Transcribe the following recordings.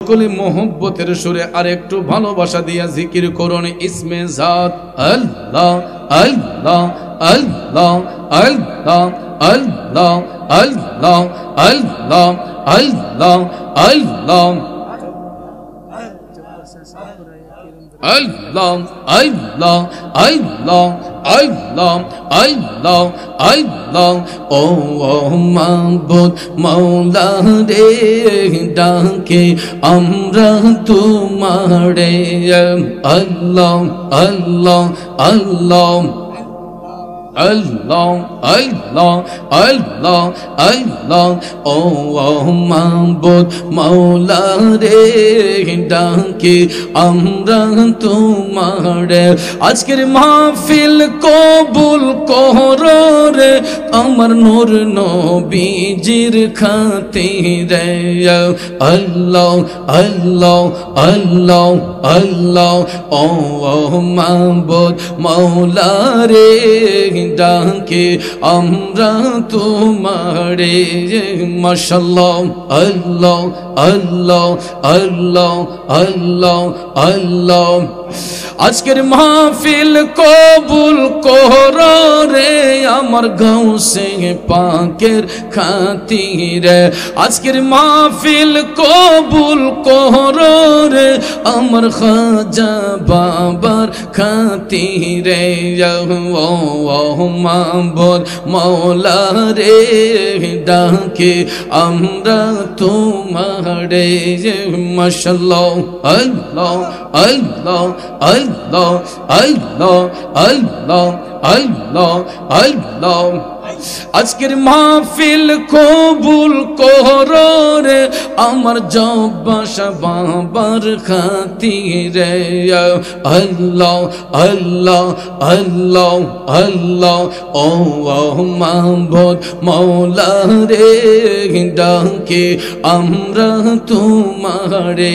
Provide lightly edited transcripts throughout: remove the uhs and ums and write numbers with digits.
সকলে মোহব্বতের সুরে আর একটু ভালোবাসা দিয়া জিকির করুন ইসমে জাত আল্লাহ আল্লাহ আল্লাহ আল্লাহ আল্লাহ আল্লাহ আল্লাহ আল্লাহ আল্লাহ Allah, Allah, Allah, Allah, Allah, Allah, oh Ma'bud Maula re ডাকে আমরা তোমারে Allah, Allah, Allah Allah, Allah, Allah, Allah, oh Ma'bud Maula re ডাকে আমরা তোমারে আজকের মাহফিল কবুল করো রে আমার নূর নবীজির খাতিরে Allah, Allah, Allah, Allah, oh Ma'bud Maula re ডাকে আমরা তোমারে মাশাআল্লাহ আল্লাহ আল্লাহ আল্লাহ আল্লাহ আল্লাহ আজকের মাহফিল কবুল করো রে আমার গাউসে পাকের খাতিরে আজকের মাহফিল কবুল করো রে আমার খাজা বাবার খাতিরে ও মাবুদ মাওলা রে ডাকে আমরা তোমারে মাশাআল্লাহ আল্লাহ আল্লাহ আল্লাহ আল্লাহ আল্লাহ আল্লাহ আল্লাহ আজকের মাহফিল কবুল করো রে আমার জবাশা বাবার খাতিরে আল্লাহ আল্লাহ আল্লাহ আল্লাহ ও মাবুদ মাওলা রে ডাকে আমরা তোমারে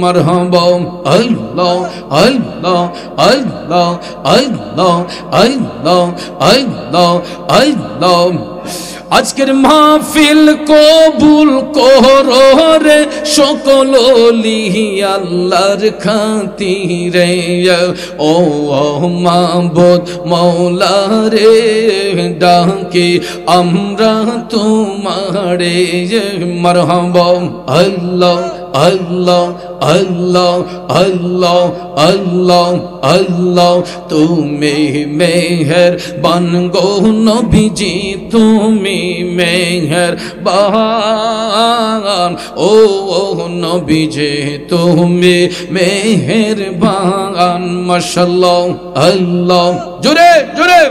মারহাবা আল্লাহ আল্লাহ আল্লাহ আল্লাহ আল্লাহ আল্লাহ আল্লাহ আজকের মাহফিল কবুল করো রে সকল ওলি আল্লাহর খাতিরে ও মাবুদ মাওলা রে ডাকে আমরা তোমারে মারহাবা আল্লাহ আল্লাহ আল্লাহ আল্লাহ আল্লাহ আল্লাহ তুমি মেহেরবান গো নবীজি তুমি মেহেরবান ও নবীজি তুমি মেহেরবান মাশাআল্লাহ আল্লাহ জোরে জোরে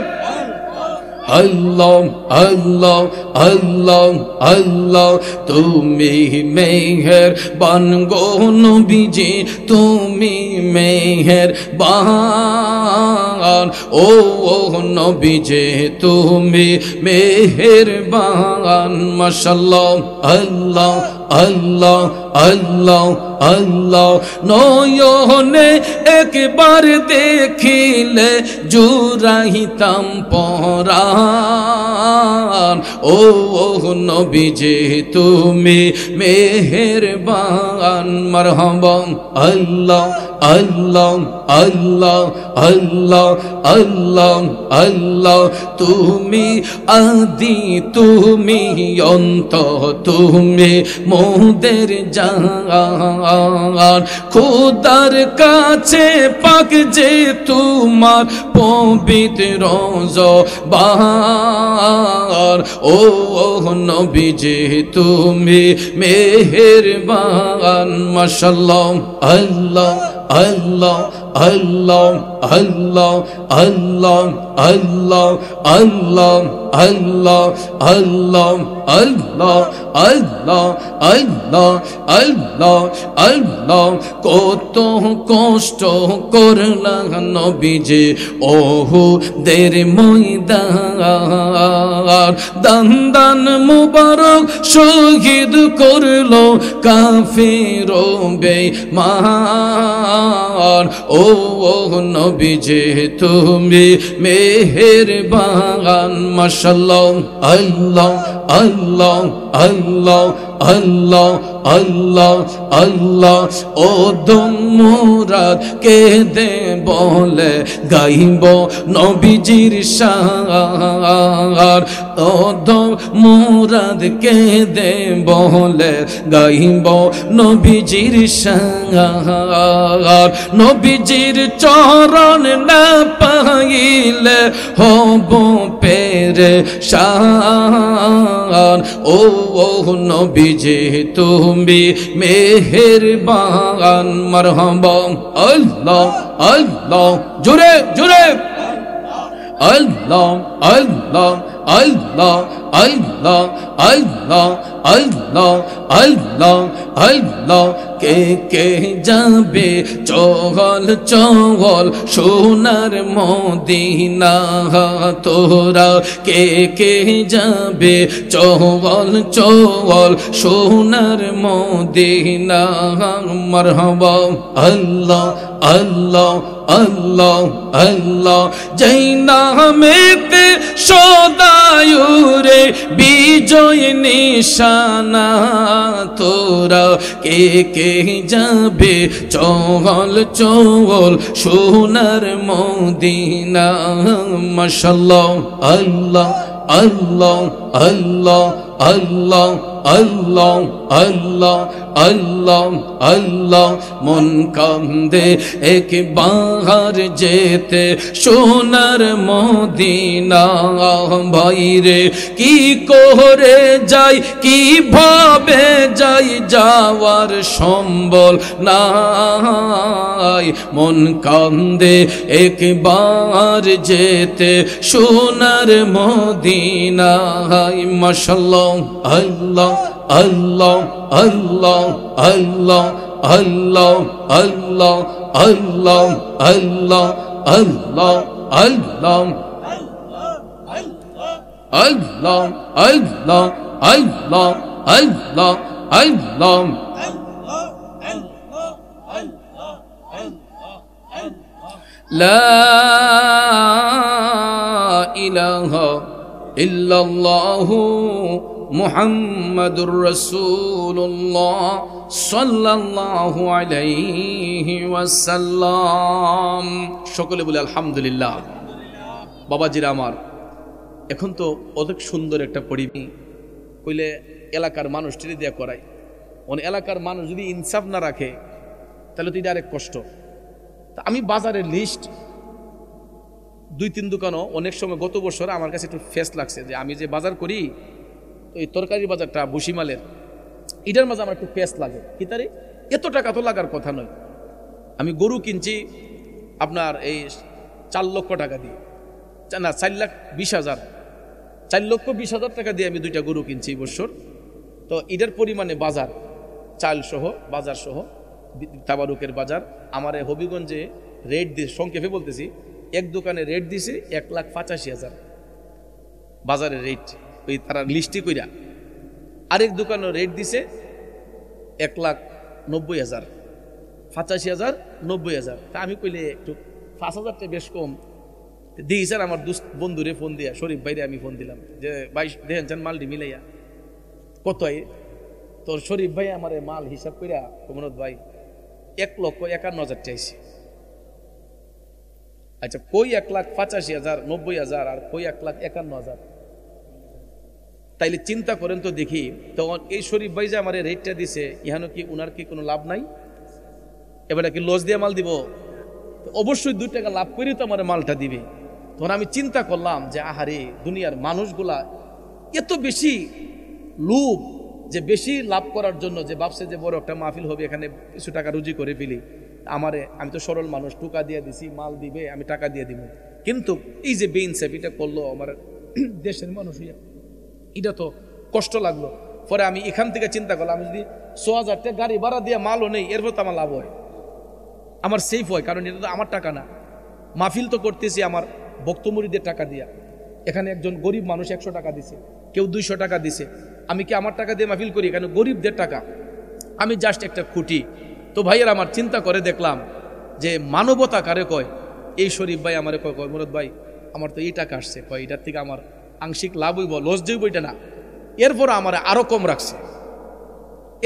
Allah, Allah, Allah, Allah, তুমি মেহেরবান গো নবীজি তুমি মেহেরবান ও নবীজি তুমি মেহেরবান মাশাআল্লাহ আল্লাহ আল্লাহ আল্লাহ আল্লাহ নয়নে একবার দেখিলে জুরাইতাম পরাণ ও নবীজি তুমি মেহেরবান মারহাবা আল্লাহ আল্লাহ আল্লাহ আল্লাহ আল্লাহ আল্লাহ তুমি আদি তুমি অন্ত তুমি মোদের জান খোদার কাছে পাক যে তোমার পবিত্র জবান ও নবীজি তুমি মেহেরবান মাশাআল্লাহ আল্লাহ আল্লাহ আল্লাহ আল্লাহ আল্লাহ আল্লাহ আল্লাহ আল্লাহ আল্লাহ আল্লাহ আল্লাহ আল্লাহ আল্লাহ আল্লাহ কত কষ্ট করলা নবীজি ওহুদের ময়দান দান দান মুবারক শহীদ করলো কাফির বেঈমান ও নবীজি তুমি মেহেরবান মাশাআল্লাহ আল্লাহ আল্লাহ আল্লাহ আল্লাহ আল্লাহ আল্লাহ ও দম মুরাদ কে দে বলে গাইব নবীজির শান ও দম মুরাদ কে দে বলে গাইব নবীজির শান নবীজির চরণ না পাইলে হব পেরেশান ও নবীজি তুমি মেহেরবান মারহাবা আল্লাহ আল্লাহ জোরে জোরে আল্লাহ আল্লাহ আল্লাহ আল্লাহ আল্লাহ আল্লাহ আল্লাহ আল্লাহ কে কে যাবে চহল চহল সোনার মদিনা তোরা কে কে যাবে চহল চহল সোনার মদিনা মারহাবা আল্লাহ আল্লাহ আল্লাহ আল্লাহ জৈনা মেতে সদায়ুরে বিজয় নিশানা তোরা কে কে যাবে চহল চহল সোনার মদিনা মাশাআল্লাহ আল্লাহ আল্লাহ আল্লাহ আল্লাহ আল্লাহ আল্লাহ আল্লাহ আল্লাহ মন কান্দে একবার যেতে সোনার মদিনা ভাইরে কি করে যাই কিভাবে যাই যাওয়ার সম্বল নাই মন কান্দে একবার যেতে সোনার মদিনা মাশাআল্লাহ আল্লাহ আল্লাহ আল্লাহ আল্লাহ আল্লাহ আল্লাহ আল্লাহ আল্লাহ আল্লাহ আল্লাহ আল্লাহ আল্লাহ আল্লাহ আল্লাহ আল্লাহ লা ইলাহা ইল্লাল্লাহু মুহাম্মাদুর রাসূলুল্লাহ সাল্লাল্লাহু আলাইহি ওয়াসাল্লাম সকলে বলে আলহামদুলিল্লাহ। বাবাজিরা আমার, এখন তো অনেক সুন্দর একটা পরিবেশ কইলে এলাকার মানুষ টেনে দেয়া করায়, মানে এলাকার মানুষ যদি ইনসাফ না রাখে তাহলে তো এটা আরেক কষ্ট। তা আমি বাজারের লিস্ট 2-3 দোকানও অনেক সময় গত বছর আমার কাছে একটু ফেস লাগছে যে আমি যে বাজার করি এই তরকারি বাজারটা বসিমালের এটার মাঝে আমার একটু ফেস লাগে কি তারে এত টাকা তো লাগার কথা নয়। আমি গরু কিনছি আপনার এই 4 লক্ষ টাকা দিয়ে, না 4,20,000 4,20,000 টাকা দিয়ে আমি 2টা গরু কিনছি এই বছর। তো এটার পরিমাণে বাজার চাল সহ বাজার সহ তাবারুকের বাজার আমার হবিগঞ্জে রেট দিয়ে সংক্ষেপে বলতেছি, এক দোকানে রেট দিছে 1,85,000 বাজারের রেট, ওই তারা লিস্টি কইরা। আরেক দোকানে রেট দিছে 1,90,000 85,000 90,000। তা আমি কইলে একটু 5,000 টাকা বেশ কম দিই স্যার। আমার বন্ধুরে ফোন দিয়া শরীফ ভাইরে আমি ফোন দিলাম যে ভাই দেখেন চান মালটি মিলাইয়া কত তোর শরীফ ভাই আমার মাল হিসাব কইরা কমনত ভাই 1,51,000 চাইছে। আচ্ছা কই 1,85,000 90,000 আর কই 1,51,000, তাইলে চিন্তা করেন তো দেখি। তখন এই শরীফ ভাই যে আমার রেটটা দিছে ইহানো কি উনার কি কোনো লাভ নাই? এবারে কি লস দিয়ে মাল দিব? অবশ্যই 2 টাকা লাভ করে তো আমার মালটা দিবে। তখন আমি চিন্তা করলাম যে আহারে দুনিয়ার মানুষগুলা এত বেশি লোভ, যে বেশি লাভ করার জন্য যে ভাবছে যে বড় একটা মাহফিল হবে এখানে কিছু টাকা রুজি করে ফেলি। আমি তো সরল মানুষ, টুকা দিয়ে দিছি, মাল দিবে আমি টাকা দিয়ে দিব। কিন্তু এই যে বেইনসাফ এটা করলো আমার দেশের মানুষ, এটা তো কষ্ট লাগলো। পরে আমি এখান থেকে চিন্তা করলাম আমি যদি 6,000 টাকা গাড়ি ভাড়া দিয়ে মালও নেই এরপর তো আমার লাভ হয়, আমার সেফ হয়, কারণ এটা তো আমার টাকা না। মাহফিল তো করতেছি আমার ভক্তমুরিদের টাকা দিয়া। এখানে একজন গরিব মানুষ 100 টাকা দিছে, কেউ 200 টাকা দিছে। আমি কি আমার টাকা দিয়ে মাহফিল করি? এখানে গরিবদের টাকা, আমি জাস্ট একটা খুঁটি। তো ভাইয়ের আমার চিন্তা করে দেখলাম যে মানবতা কারে কয়। এই শরীফ ভাই আমারে কয়, কয় মুরাদ ভাই আমার তো এই টাকা আসছে, কয় এটার থেকে আমার আংশিক লাভ হইব, লস যাইব এটা না। এরপর আমার আরো কম রাখছে,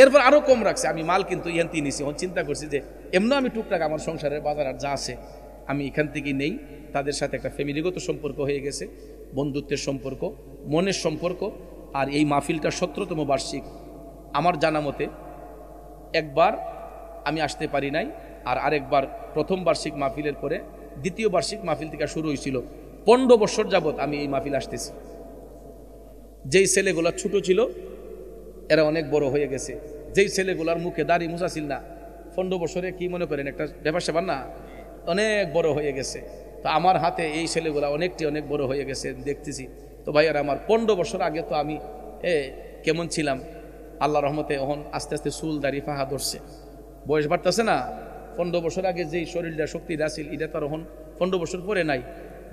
এরপর আরো কম রাখছে। আমি মাল কিন্তু ইহান তিনি নিছি, চিন্তা করছি যে এমন আমি টুকটাক আমার সংসারের বাজার আর যা আছে আমি এখান থেকে নেই। তাদের সাথে একটা ফ্যামিলিগত সম্পর্ক হয়ে গেছে, বন্ধুত্বের সম্পর্ক, মনের সম্পর্ক। আর এই মাহফিলটা 17তম বার্ষিক। আমার জানা মতে একবার আমি আসতে পারি নাই, আর আরেকবার প্রথম বার্ষিক মাহফিলের পরে দ্বিতীয় বার্ষিক মাহফিল থেকে শুরু হয়েছিল। 15 বছর যাবৎ আমি এই মাহফিল আসতেছি। যেই ছেলেগুলা ছোট ছিল এরা অনেক বড় হয়ে গেছে, যেই ছেলেগুলার মুখে দাড়ি মুছা ছিল না 15 বছরে কি মনে করেন একটা ব্যাপার সেবার না, অনেক বড় হয়ে গেছে। তো আমার হাতে এই ছেলেগুলা অনেক বড় হয়ে গেছে দেখতেছি। তো ভাই আর আমার 15 বছর আগে তো আমি কেমন ছিলাম, আল্লাহ রহমতে এখন আস্তে আস্তে চুল দাড়ি ফাহা ধরছে, বয়স বাড়তেছে না। 15 বছর আগে যেই শরীরটা শক্তিটা আছিল এটা তো এখন 15 বছর পরে নাই।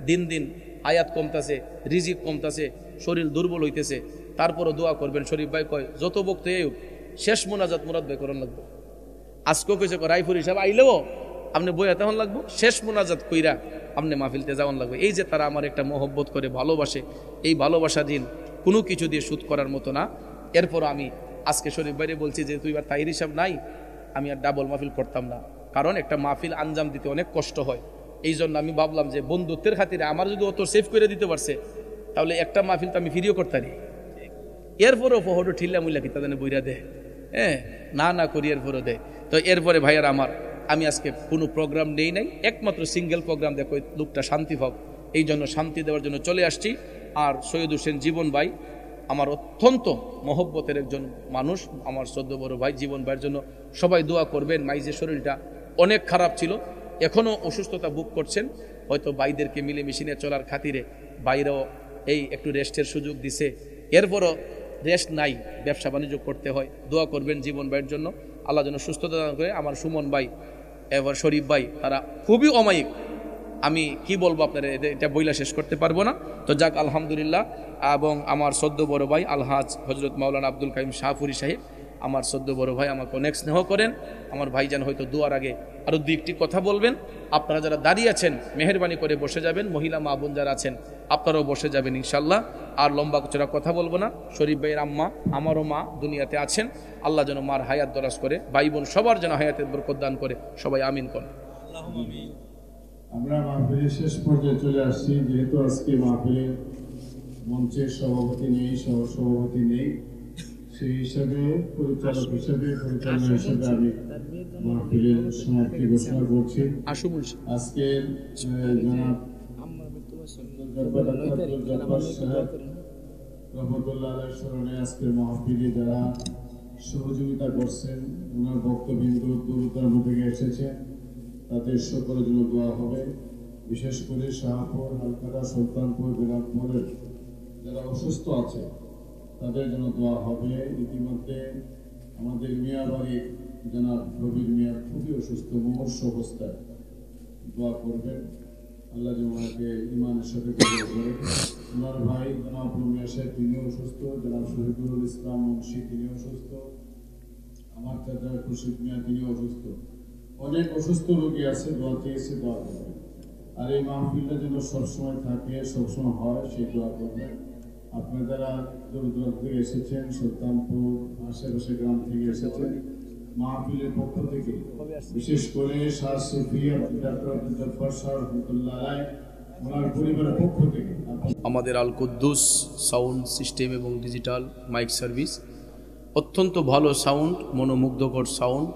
দিন দিন আয়াত কমতাছে, রিজিক কমতাছে, শরীর দুর্বল হইতেছে। তারপরও দোয়া করবেন। শরীফ ভাই কয় যত বক্ত এই শেষ মোনাজাত মুরাদ ভাই করার লাগবে। আজকেও কইছে রাইফুর হিসাব আইলেও আপনি বইয়া তেমন লাগবো, শেষ মোনাজাত কইরা আপনি মাহফিলতে যাওয়ান লাগবে। এই যে তারা আমার একটা মহব্বত করে ভালোবাসে, এই ভালোবাসা দিন কোনো কিছু দিয়ে শুধ করার মতো না। এরপর আমি আজকে শরীফ ভাইরে বলছি যে তুই এবার তাহির হিসাব নাই, আমি আর ডাবল মাহফিল করতাম না, কারণ একটা মাহফিল আঞ্জাম দিতে অনেক কষ্ট হয়। এই জন্য আমি ভাবলাম যে বন্ধুত্বের খাতিরে আমার যদি অত সেভ করে দিতে পারছে তাহলে একটা মাহফিল তো আমি ফিরিও করতারি। এরপরও ফহটো ঠিল্লা মুল্লা কি তাদের বইরা দেয়, না করি এরপরও দেয়। তো এরপরে ভাইয়ার আমার আমি আজকে কোনো প্রোগ্রাম নেই নাই, একমাত্র সিঙ্গেল প্রোগ্রাম দেখো লোকটা শান্তি পাব, এই জন্য শান্তি দেওয়ার জন্য চলে আসছি। আর সৈয়দ হোসেন জীবন ভাই আমার অত্যন্ত মহব্বতের একজন মানুষ, আমার সদ্য বড় ভাই জীবন ভাইয়ের জন্য সবাই দোয়া করবেন। মাইজের শরীরটা অনেক খারাপ ছিল, এখনও অসুস্থতা ভোগ করছেন। হয়তো ভাইদেরকে মিলে মিশিনে চলার খাতিরে বাইরেও এই একটু রেস্টের সুযোগ দিছে, এরপরও রেস্ট নাই, ব্যবসা বাণিজ্য করতে হয়। দোয়া করবেন জীবন ভাইয়ের জন্য, আল্লাহ যেন সুস্থতা দান করে। আমার সুমন ভাই এবার শরীফ ভাই তারা খুবই অমায়িক, আমি কি বলবো আপনারা, এটা বইলা শেষ করতে পারবো না। তো যাক আলহামদুলিল্লাহ। এবং আমার সদ্য বড় ভাই আলহাজ হজরত মাওলানা আব্দুল কাইম শাহপুরি সাহেব, আমার সদ্য বড় ভাই, আমাকে অনেক স্নেহ করেন। আমার ভাইজান হয়তো দুয়ার আগে আরও দুই একটি কথা বলবেন। আপনারা যারা দাঁড়িয়ে আছেন মেহেরবানি করে বসে যাবেন, মহিলা মা বোন যারা আছেন আপনারাও বসে যাবেন ইনশাল্লাহ। আর লম্বা চড়া কথা বলবো না। শরীফ ভাইয়ের আম্মা, আমারও মা দুনিয়াতে আছেন, আল্লাহ যেন মার হায়াত দরাজ করে, ভাই বোন সবার যেন হায়াতের বরকত দান করে, সবাই আমিন করেন। আমরা মাহফিলের শেষ পর্যায়ে চলে আসছি। যেহেতু আজকে মাহফিলের মঞ্চের সভাপতি নেই, সহসভাপতি নেই, সেই হিসাবে পরিচালক হিসাবে, পরিচালনা হিসাবে আমি মাহফিলের সমাপ্তি ঘোষণা করছি। আজকের জনাব রহমতুল্লাহ আলাইহির স্মরণে আজকের মাহফিলে যারা সহযোগিতা করছেন, ওনার বক্তবৃন্দ দূরদূরান্ত থেকে এসেছে, তাদের সকলের জন্য দোয়া হবে। বিশেষ করে শাহপুর, হালকাটা, সুলতানপুর, বিরামপুরের যারা অসুস্থ আছে তাদের জন্য দোয়া হবে। ইতিমধ্যে আমাদের মিয়াবাড়ির জনাব রবির মিয়া খুবই অসুস্থ, মুমূর্ষু অবস্থায়, দোয়া করবেন আল্লাহ যেন ওনাকে ইমানের সাথে কবুল করে। ওনার ভাই জনাব রুমিয়া সাহেব তিনিও অসুস্থ, জনাব শহীদুল ইসলাম মুন্সি তিনিও অসুস্থ, আমার চাচা খুরশিদ মিয়া তিনিও অসুস্থ, অনেক অসুস্থ রোগী আছে, দোয়া চেয়েছে, দোয়া করবেন। আর এই মাহফিলটা যেন সবসময় থাকে, সবসময় হয়, সেই দোয়া করবেন। আপনারা যারা দূর দূরান্ত থেকে এসেছেন, সুলতানপুর আশেপাশে গ্রাম থেকে এসেছেন, মাহফিলের পক্ষ থেকে বিশেষ করে শাহ সুফি ডাক্তার আব্দুল জব্বার শাহ রহমতুল্লাহ আলাইহি ওনার পরিবারের পক্ষ থেকে আমাদের আল কুদ্দুস সাউন্ড সিস্টেম এবং ডিজিটাল মাইক সার্ভিস, অত্যন্ত ভালো সাউন্ড, মনোমুগ্ধকর সাউন্ড,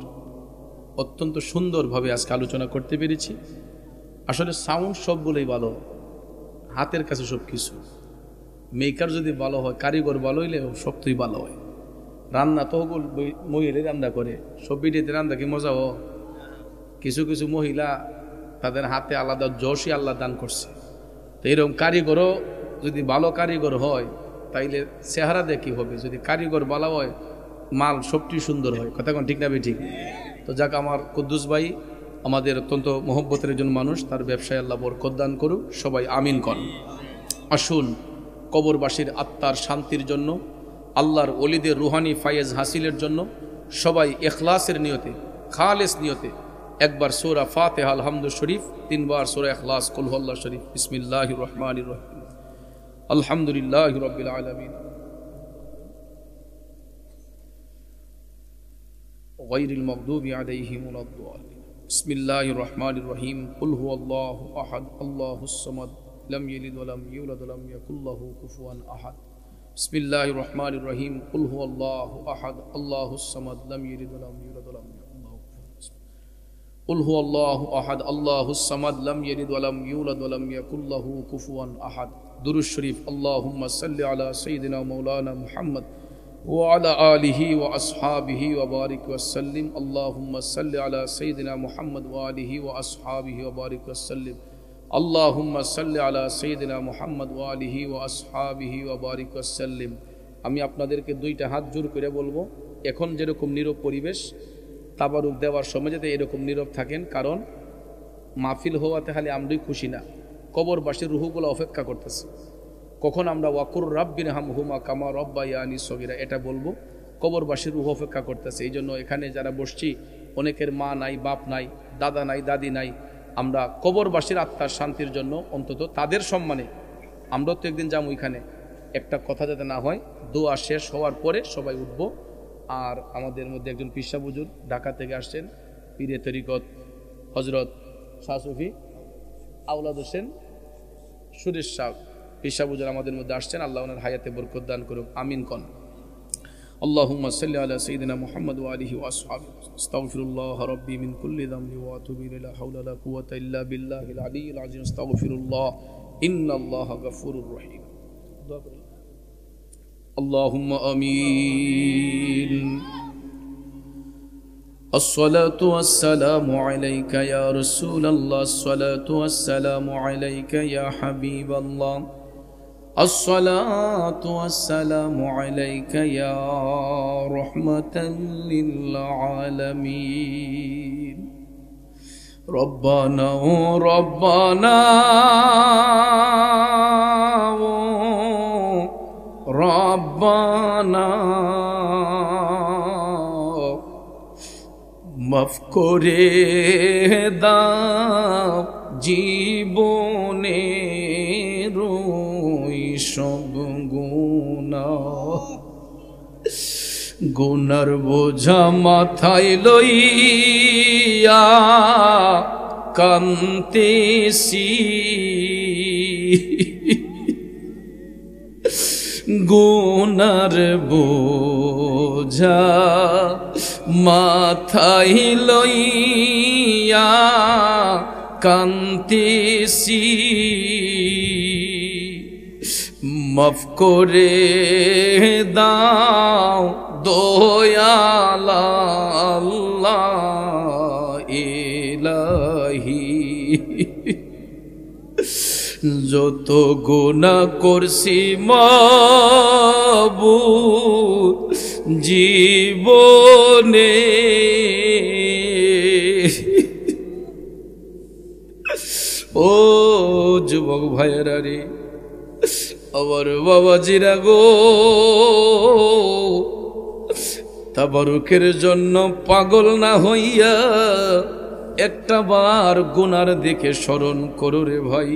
অত্যন্ত সুন্দরভাবে আজকে আলোচনা করতে পেরেছি। আসলে সাউন্ড সবগুলোই ভালো, হাতের কাছে সব কিছু। মেকার যদি ভালো হয়, কারিগর ভালো হইলে সবই ভালো হয়। রান্না তো মহিলাই রান্না করে, সব ভিডিওতে রান্না কি মজা ও। কিছু কিছু মহিলা তাদের হাতে আলাদা যশই আল্লাহ দান করছে। তো এরকম কারিগরও যদি ভালো কারিগর হয় তাইলে চেহারা দেখি হবে, যদি কারিগর ভালো হয় মাল সবটি সুন্দর হয়। কথা কোন ঠিক না ঠিক? তো যাক, আমার কুদ্দুস ভাই আমাদের অত্যন্ত মহব্বতের একজন মানুষ, তার ব্যবসায় আল্লাহ বরকত দান করুক, সবাই আমিন করেন। আসুন কবরবাসীর আত্মার শান্তির জন্য, আল্লাহর ওলিদের রুহানি ফায়েজ হাসিলের জন্য সবাই ইখলাসের নিয়তে, খালেস নিয়তে একবার সূরা ফাতিহা আলহামদু শরীফ, 3 বার সূরা ইখলাস কুল হুয়াল্লাহু শরীফ। বিসমিল্লাহির রহমানির রহিম, আলহামদুলিল্লাহি রাব্বিল আলামিন, গায়রিল মাগদুবি আলাইহিম ওয়ালাদ-দাল্লিন। বিসমিল্লাহির রহমানির রহিম, কুল হুয়াল্লাহু আহাদ, আল্লাহুস সামাদ, লাম ইয়ালিদ ওয়া লাম ইউলাদ ওয়া লাম ইয়াকুল লাহু কুফুয়ান আহাদ। বিসমিল্লাহির রহমানির রহিম, কুল হুয়াল্লাহু আহাদ, আল্লাহুস সামাদ, লাম ইয়ালিদ ওয়া লাম ইউলাদ ওয়া লাম ইয়াকুল লাহু কুফুয়ান আহাদ। কুল হুয়াল্লাহু আহাদ, আল্লাহুস সামাদ, লাম ইয়ালিদ ওয়া লাম ইউলাদ ওয়া লাম ইয়াকুল লাহু কুফুয়ান আহাদ। দুরূদ শরীফ। আল্লাহুম্মা সাল্লি আলা সাইয়্যিদিনা মাওলানা মুহাম্মদ ওয়া আলা আলিহি ওয়া আসহাবিহি ওয়া বারিক ওয়া সাল্লিম। আল্লাহুম্মা সাল্লি আলা সাইয়্যিদিনা মুহাম্মদ ওয়া আলিহি ওয়া আসহাবিহি ওয়া বারিক ওয়া সাল্লিম। আল্লাহুম্মা সাল্লি আলা সাইয়্যিদিনা মুহাম্মদ ওয়া আলিহি ওয়া আসহাবিহি ওয়া বারিক ওয়া সাল্লিম। আমি আপনাদেরকে দুইটা হাত জোর করে বলবো, এখন যেরকম নীরব পরিবেশ, তাবারুক দেওয়ার সময় যাতে এরকম নীরব থাকেন, কারণ মাহফিল হওয়াতে খালি আমরাই খুশি না, কবরবাসীর রুহগুলো অপেক্ষা করতেছে কখন আমরা ওয়াকুর রাব্বিরহামহুমা কামা রাব্বায়ানি সগীরা এটা বলবো। কবরবাসীর রুহ অপেক্ষা করতেছে। এই জন্য এখানে যারা বসছি অনেকের মা নাই, বাপ নাই, দাদা নাই, দাদি নাই। আমরা কবরবাসীর আত্মার শান্তির জন্য অন্তত তাদের সম্মানে আমরা তো একদিন যাবো, ওইখানে একটা কথা যাতে না হয়, দোয়া শেষ হওয়ার পরে সবাই উঠবো। আর আমাদের মধ্যে একজন পিসা হুজুর ঢাকা থেকে আসছেন, পীরে তরিকত হজরত শাহ সুফি আওলাদ হোসেন সুরেশ শাহ পিসা হুজুর আমাদের মধ্যে আসছেন। আল্লাহ ওনার হায়াতে বরকত দান করুক, আমিন কন। اللهم صل على سيدنا محمد وآله وأصحابه. استغفر الله ربي من كل ذنب وأتوب إليه، لا حول ولا قوة إلا بالله العلي العظيم. استغفر الله إن الله غفور رحيم. اللهم آمين. الصلاة والسلام عليك يا رسول الله، الصلاة والسلام عليك يا حبيب الله، الصلاة والسلام عليك يا رحمة للعالمين. ربنا ربنا ربنا মাফ করে দাও জীবনে সব গুনার বোঝা মাথায় লইয়া কান্তেছি, গুনার বোঝা মাথায় লইয়া কান্তেছি, মাফ করে দাও দয়াল আল্লাহ ইলাহি। যত গুনাহ করছি মাবুদ জীবনে, ও যুবক ভাইয়েরা রে, আমার বাবাজিরা গো, তাবারুকের জন্য পাগল না হইয়া একটা বার গুনার দিকে স্মরণ করো রে ভাই।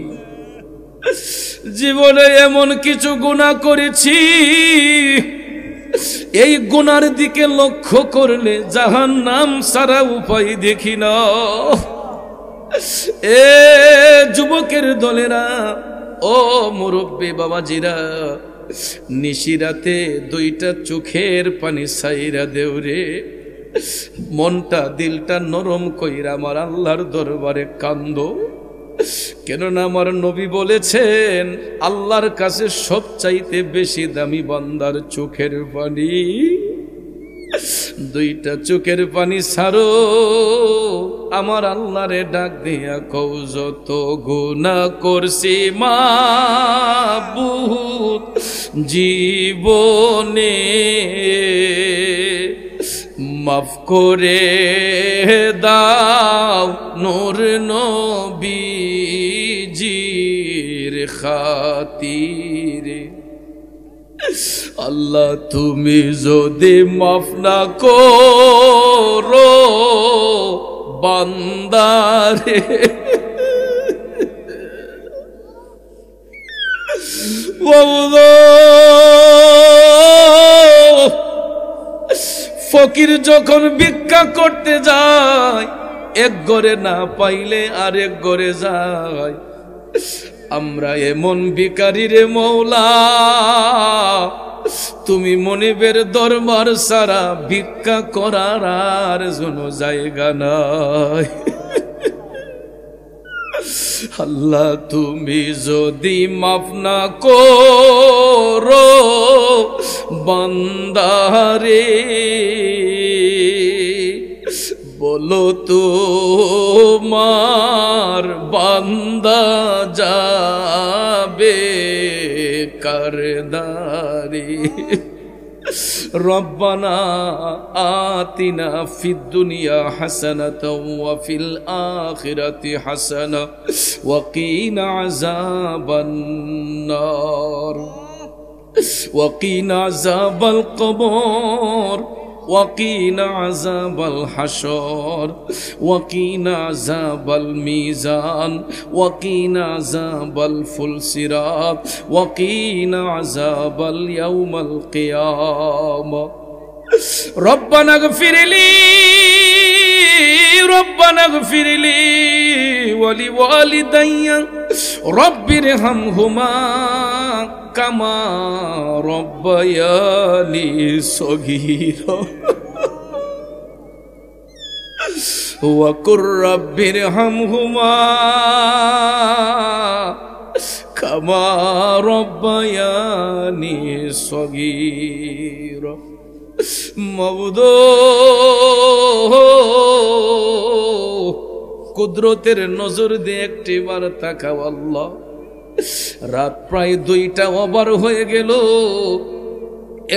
জীবনে এমন কিছু গুনাহ করেছি, এই গুনার দিকে লক্ষ্য করলে জাহান্নাম ছাড়া উপায় দেখি না। এ যুবকের দলেরা, ও মুরব্বী বাবাজিরা, নিশিরাতে দুইটা চোখের পানি সাইরা দেওরে, মনটা দিলটা নরম কইরা আমার আল্লাহর দরবারে কান্দো। কেননা আমার নবী বলেছেন, আল্লাহর কাছে সবচাইতে বেশি দামি বান্দার চোখের পানি। দুইটা চোখের পানি ছাড়ো, আমার আল্লাহরে ডাক দিয়া কও, যত গুনাহ করছি মাবুদ জীবনে, মাফ করে দাও নূর নবীজির খাতিরে। আল্লাহ তুমি যদি মাফ না করো, বান্দারে ফকির যখন ভিক্ষা করতে যায় এক ঘরে না পাইলে আরেক ঘরে যায়। আমরা এমন ভিখারি রে মৌলা, তুমি মনিবের দরবার সারা ভিক্ষা করার আর কোনো জায়গা নাই। আল্লাহ তুমি যদি মাফ না করো বান্দারে, বলো তোমার বান্দা যাবে কারদারি। রব্বানা আতিনা ফিদ দুনিয়া হাসানাতাও ওয়া ফিল আখিরাতি হাসানা ওয়া কিনা আযাবান নার ওয়া কিনা আযাবাল কবর وقنا عذاب الحشر وقنا عذاب الميزان وقنا عذاب الفلسرات وقنا عذاب اليوم القيامة ربنا اغفر لي ولوالدي رب ارحمهما كما ربياني صغيرا وقل رب ارحمهما كما ربياني صغيرا মাবুদো কুদরতের নজর দিয়ে একটিবার তাকাও আল্লাহ। রাত প্রায় 2টা ওভার হয়ে গেল,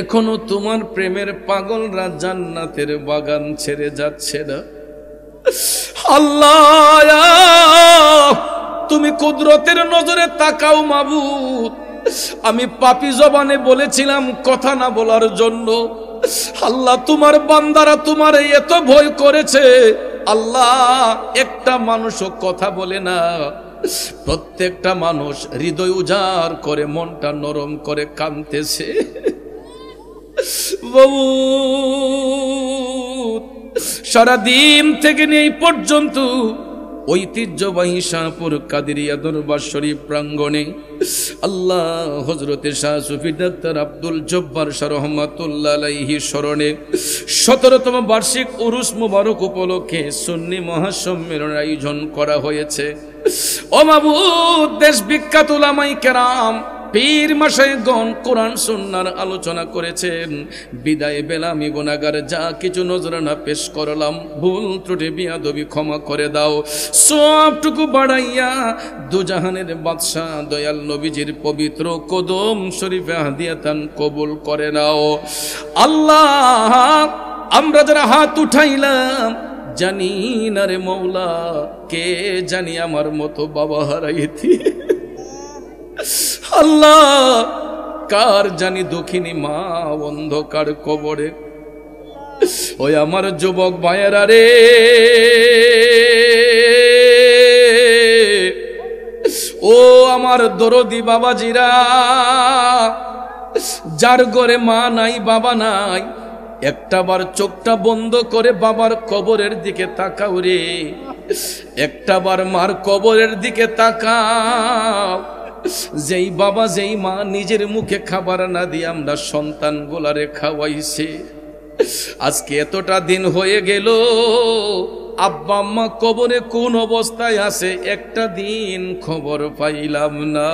এখনো তোমার প্রেমের পাগলরা জান্নাতের বাগান ছেড়ে যাচ্ছে না। আল্লাহ তুমি কুদরতের নজরে তাকাও মাবুদ। আমি পাপী জবানে বলেছিলাম কথা না বলার জন্য। আল্লাহ তোমার বান্দারা তোমার এত ভয় করেছে আল্লাহ, একটা মানুষও কথা বলে না। প্রত্যেকটা মানুষ হৃদয় উজাড় করে মনটা নরম করে কাঁদতেছে। বাবু সারাদিন থেকে নেই পর্যন্ত ঐতিহ্যবাহী শাহপুর কাদেরিয়া দরবার শরীফ প্রাঙ্গণে আল্লাহ হযরতে শাহ সুফি ডাক্তার আব্দুল জব্বার শাহ রহমাতুল্লাহ আলাইহি স্মরণে 17তম বার্ষিক উরুস মুবারক উপলক্ষে সুন্নি মহাসম্মেলনের আয়োজন করা হয়েছে। ও মাবুদ, দেশ বিখ্যাত উলামায়ে কেরাম পীর মাশায়েখগণ কোরআন সুন্নাহর আলোচনা করেছেন। বিদায় বেলা আমি গুনাহগার যা কিছু নজরানা পেশ করলাম, ভুল ত্রুটি বিয়াদবি ক্ষমা করে দাও। সবটুকু বাড়াইয়া দুজাহানের বাদশাহ দয়াল নবীজির পবিত্র কদম শরীফে হাদিয়াতান কবুল করে নাও। আল্লাহ আমরা যারা হাত উঠাইলাম জানি না রে মৌলা, কে জানি আমার মতো বাবা হারাইতি। আল্লাহ কার জানি দক্ষিণী মা অন্ধকার কবরে। ওই আমার যুবক ভাইয়েরা রে, ও আমার দরদি বাবাজিরা, যার ঘরে মা নাই বাবা নাই, একটাবার চোখটা বন্ধ করে বাবার কবরের দিকে তাকাও রে, একটাবার মার কবরের দিকে তাকাও। যেই বাবা যেই মা নিজের মুখে খাবার না দিয়ে আমরা সন্তান গোলারে খাওয়াইছে, আজকে এতটা দিন হয়ে গেল আব্বা আম্মা কবরে কোন অবস্থায় আছে একটা দিন খবর পাইলাম না।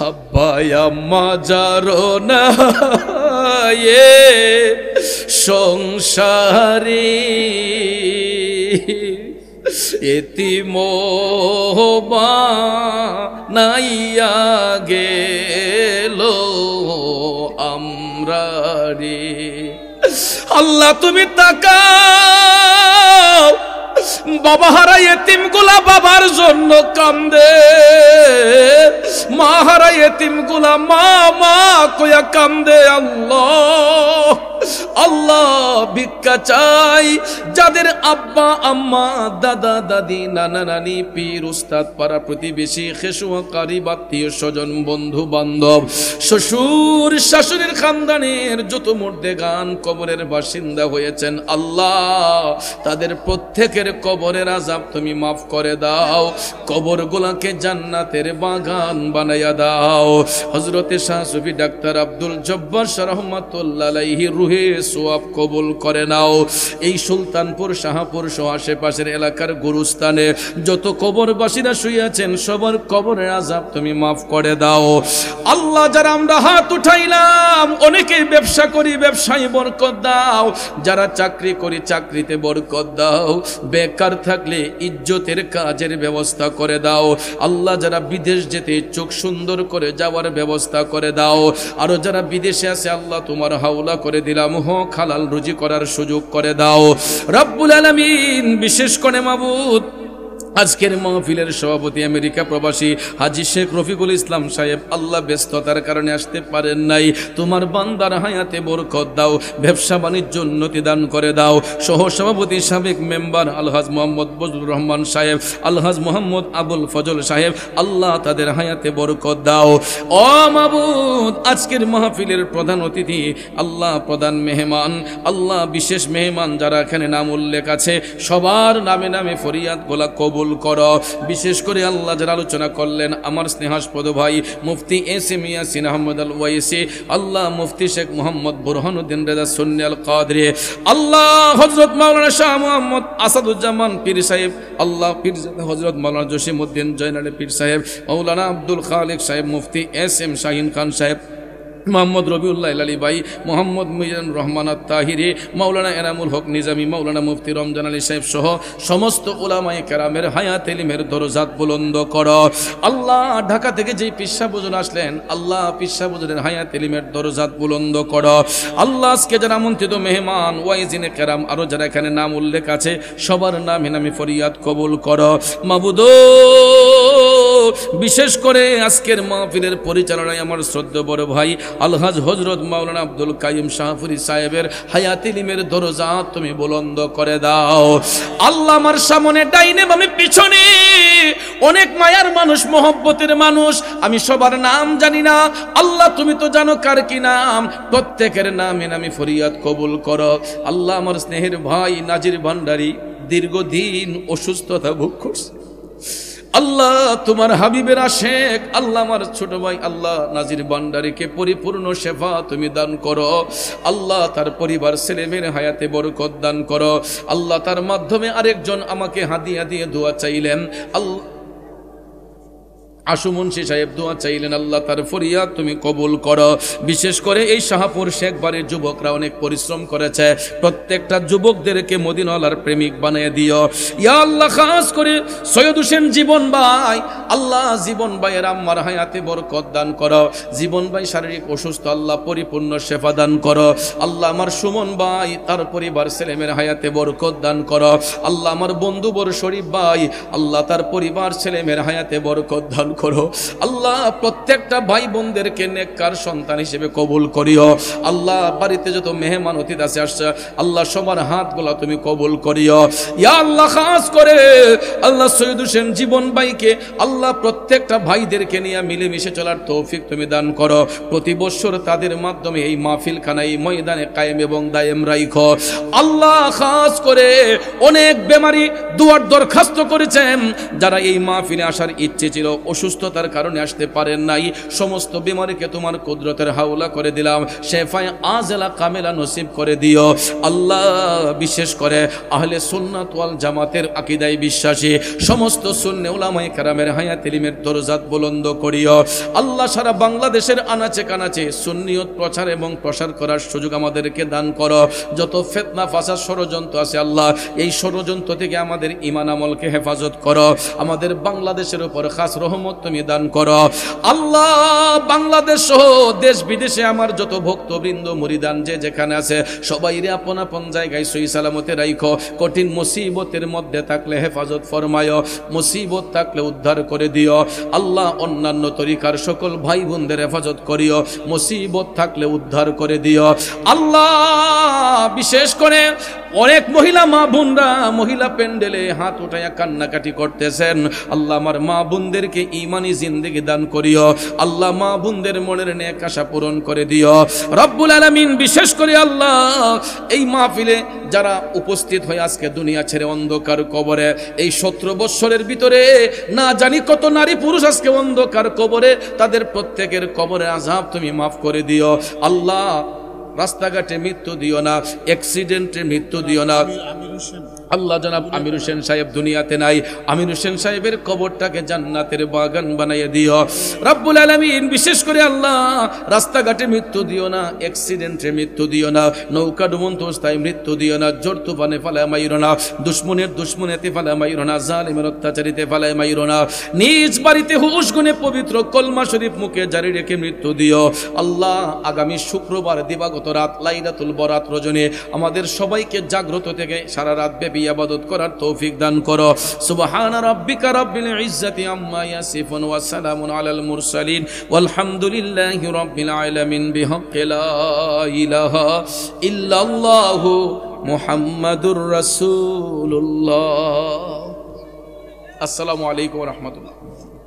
আব্বা আম্মা যারো না এ সংসারে, এতিম নাইয়া গেল আমরা রে। আল্লাহ তুমি তাকাও, বাবা হারা এতিম গুলা বাবার জন্য কান্দে, মা হারা এতিমগুলা মা মা কইয়া কান্দে আল্লাহ আল্লাহ ভিক্ষা চাই। যাদের আব্বা আম্মা দাদা দাদি নানা নানি পীর উস্তাদ পাড়া প্রতিবেশী খেসুয়া কারিব আত্মীয় স্বজন বন্ধু বান্ধব শ্বশুর শাশুড়ির খানদানের যত মুর্দেগান কবরের বাসিন্দা হয়েছেন আল্লাহ তাদের প্রত্যেকের কবরের আযাব তুমি মাফ করে দাও, কবরগুলোকে জান্নাতের বাগান বানাইয়া দাও। হযরতে শাহ সুফি ডাক্তার আব্দুল জব্বার রহমাতুল্লাহ আলাইহি রুহে সোয়াব কবুল করে নাও। এই সুলতানপুর শাহপুর সহ আশেপাশের এলাকার গুরুস্থানে যত কবরবাসীরা শুয়েছেন সবার কবরের আযাব তুমি মাফ করে দাও আল্লাহ। যারা আমরা হাত উঠাইলাম অনেকেই ব্যবসা করি ব্যবসায় বরকত দাও, যারা চাকরি করি চাকরিতে বরকত দাও, বেকার থাকলে ইজ্জতের কাজের ব্যবস্থা করে দাও আল্লাহ। যারা বিদেশ যেতে ইচ্ছুক সুন্দর করে যাওয়ার ব্যবস্থা করে দাও। আরো যারা বিদেশে আছে আল্লাহ তোমার হাওলা করে দিলাম হক হালাল রুজি করার সুযোগ করে দাও রব্বুল আলামিন। বিশেষ করে মাবুদ আজকের মাহফিলের সভাপতি আমেরিকা প্রবাসী হাজী শেখ রফিকুল ইসলাম সাহেব আল্লাহ ব্যস্ততার কারণে আসতে পারেন নাই, তোমার বান্দার হায়াতে বরকত দাও, ব্যবসা বাণিজ্য উন্নতি দান করে দাও। সহ সভাপতি সাবেক মেম্বার আলহাজ মোহাম্মদ বজলুর রহমান সাহেব, আলহাজ মোহাম্মদ আবুল ফজল সাহেব আল্লাহ তাদের হায়াতে বরকত দাও। ও মাবুদ আজকের মাহফিলের প্রধান অতিথি আল্লাহ প্রধান মেহমান আল্লাহ বিশেষ মেহমান যারা এখানে নাম উল্লেখ আছে সবার নামে নামে ফরিয়াদ গোলা কবুল করো। বিশেষ করে আল্লাহ যারা আলোচনা করলেন আমার স্নেহাস্পদ ভাই মুফতি এস এম ইয়াসিন আহমদ আল ওয়াইসি আল্লাহ, মুফতি শেখ মোহাম্মদ বুরহানুদ্দিন রেজা সুন্নি আল কাদরি আল্লাহ, হযরত মাওলানা শাহ মোহাম্মদ আসাদুজ্জামান পীর সাহেব আল্লাহ, পীর হযরত মাওলানা জসিমউদ্দিন জয়নালী পীর সাহেব, মাওলানা আব্দুল খালিক সাহেব, মুফতি এস এম শাহিন খান সাহেব, মোহাম্মদ রবিউল্লাহ আলী ভাই, মোহাম্মদ মিজানুর রহমান আত-তাহিরি, মাওলানা এনামুল হক নিজামী, মাওলানা মুফতি রমজান আলী সাহেব সহ সমস্ত উলামায়ে কেরামের হায়াত ইলমের দরজাত বুলন্দ করো আল্লাহ। ঢাকা থেকে যেই পিসা বুজুর আসলেন আল্লাহ পিসা বুজুরের হায়াত ইলমের দরজাত বুলন্দ করো আল্লাহ। আজকে যারা আমন্ত্রিত মেহমান ওয়াইজিনে কেরাম আরো যারা এখানে নাম উল্লেখ আছে সবার নামে নামে ফরিয়াদ কবুল করো মাবুদ। বিশেষ করে আজকের মাহফিলের পরিচালনায় আমার শ্রদ্ধেয় বড় ভাই আলহাজ হযরত মাওলানা আব্দুল কাইয়ুম শাহপুরী সাহেবের হায়াত ইলমের দরজা তুমি বুলন্দ করে দাও আল্লাহ। আমার সামনে ডাইনে বামে পিছনে অনেক মায়ার মানুষ মহব্বতের মানুষ, আমি সবার নাম জানি না আল্লাহ তুমি তো জানো কার কি নাম, প্রত্যেকের নামে নামে ফরিয়াদ কবুল করো আল্লাহ। আমার স্নেহের ভাই নাজির ভান্ডারী দীর্ঘদিন অসুস্থতা ভোগ করছে আল্লাহ, তোমার হাবিবের আশেক আল্লাহ। আমার ছোট ভাই আল্লাহ নাজির ভান্ডারীকে পরিপূর্ণ শেফা তুমি দান করো আল্লাহ। তার পরিবার ছেলে মেয়ের হায়াতে বরকত দান করো আল্লাহ। তার মাধ্যমে আরেকজন আমাকে হাদিয়া দিয়ে দোয়া চাইলেন আল্লাহ, আশু মুন্সি সাহেব দোয়া চাইলেন আল্লাহ তার ফরিয়াদ তুমি কবুল করো। বিশেষ করে এই শাহপুর শেখবাড়ির যুবকরা অনেক পরিশ্রম করেছে, প্রত্যেকটা যুবকদেরকে মদিনাওয়ালার প্রেমিক বানিয়ে দিও ইয়া আল্লাহ। খাস করে সৈয়দ হোসেন জীবন ভাই আল্লাহ, জীবন ভাইয়ের আম্মার হায়াতে বরকত দান করো। জীবন ভাই শারীরিক অসুস্থ আল্লাহ পরিপূর্ণ শেফা দান করো আল্লাহ। আমার সুমন ভাই তার পরিবার ছেলেমেয়ের হায়াতে বরকত দান করো আল্লাহ। আমার বন্ধু বড় শরীফ ভাই আল্লাহ তার পরিবার ছেলেমেয়ের হায়াতে বরকত দান করো আল্লাহ। প্রত্যেকটা ভাই বোনদেরকে নেককার সন্তান হিসেবে কবুল করিও আল্লাহ। বাড়িতে যত মেহমান অতিথি আছে আসছে আল্লাহ সবার হাতগুলা তুমি কবুল করিও ইয়া আল্লাহ। খাস করে আল্লাহ সৈয়দ হোসেন জীবন ভাইকে আল্লাহ প্রত্যেকটা ভাইদেরকে নিয়ে মিলেমিশে চলার তৌফিক তুমি দান করো। প্রতি বছর তাদের মাধ্যমে এই মাহফিল খানা এই ময়দানে কায়েম এবং দায়েম রাখো আল্লাহ। খাস করে অনেক বেমারি দুয়ার দরখাস্ত করেছেন যারা এই মাহফিলে আসার ইচ্ছে ছিল অসুস্থতার কারণে আসতে পারেন নাই, সমস্ত বিমারিকে তোমার কুদরতের হাওলা করে দিলাম, শেফায়ে আজলা কামেলা নসিব করে দিও আল্লাহ। বিশেষ করে আহলে সুন্নাত ওয়াল জামাতের আকীদায় বিশ্বাসী সমস্ত সুন্নি উলামায়ে কেরামের হায়াত ইলমের দরজাত বুলন্দ করিও আল্লাহ। সারা বাংলাদেশের আনাচে কানাচে সুন্নিয়ত প্রচার এবং প্রসার করার সুযোগ আমাদেরকে দান করো। যত ফিতনা ফাসাদ ষড়যন্ত্র আছে আল্লাহ এই ষড়যন্ত্র থেকে আমাদের ঈমান আমলকে হেফাজত করো। আমাদের বাংলাদেশের উপর খাস রহমত তুমি দান করো আল্লাহ। বাংলাদেশ সহ দেশ বিদেশে আমার যত ভক্তবৃন্দ মুরিদান যে যেখানে আছে সবাইরে আপন আপন জায়গায় সহি সালামতে রাখো। কঠিন মুসিবতের মধ্যে থাকলে হেফাজত ফরমায়, মুসিবত থাকলে উদ্ধার করে দিও আল্লাহ। অন্যান্য তরিকার সকল ভাই বোনদের হেফাজত করিও, মুসিবত থাকলে উদ্ধার করে দিও আল্লাহ। বিশেষ করে অনেক মহিলা মা বোনরা মহিলা প্যান্ডেলে হাত উঠাইয়া কান্নাকাটি করতেছেন আল্লাহ। আমার মা বোনদেরকে ঈমানি জিন্দেগি দান করিও আল্লাহ। মা বোনদের মনের নেক আশা পূরণ করে দিও রব্বুল আলামিন। বিশেষ করে আল্লাহ এই মাহফিলে যারা উপস্থিত হয়ে আজকে দুনিয়া ছেড়ে অন্ধকার কবরে, এই 17 বৎসরের ভিতরে না জানি কত নারী পুরুষ আজকে অন্ধকার কবরে, তাদের প্রত্যেকের কবরে আযাব তুমি মাফ করে দিও আল্লাহ। রাস্তাঘাটে মৃত্যু দিও না, অ্যাক্সিডেন্টে মৃত্যু দিও না আল্লাহ। জনাব আমির হোসেন সাহেব দুনিয়াতে নাই, আমির হোসেন সাহেবের কবরটাকে জান্নাতের বাগান বানাইয়া দিও রব্বুল আলামিন। বিশেষ করে আল্লাহ রাস্তাঘাটে মৃত্যু দিও না, অ্যাক্সিডেন্টে মৃত্যু দিও না, নৌকা ডুবন্ত অবস্থায় মৃত্যু দিও না, জোর তুফানে ফালায় মাইরো না, দুশ্মনের দুশ্মনেতে ফালায় মাইরো না, জালিমের অত্যাচারিতে ফালায় মাইরো না। নিজ বাড়িতে হুশ গুণে পবিত্র কলমা শরীফ মুখে জারি রেখে মৃত্যু দিও আল্লাহ। আগামী শুক্রবার দিবাগত রাত লাইলাতুল বরাত রজনী আমাদের সবাইকে জাগ্রত থেকে সারা রাত ব্যাপী ইবাদত করার তৌফিক দান করো। সুবহানা রাব্বিকা রাব্বিল ইজ্জাতি আম্মা ইয়াসিফুন ওয়া সালামুন আলাল মুরসালিন ওয়ালহামদুলিল্লাহি রাব্বিল আলামিন বিহাক্কি লা ইলাহা ইল্লাল্লাহু মুহাম্মাদুর রাসূলুল্লাহ। আসসালামু আলাইকুম ওয়া রাহমাতুল্লাহ।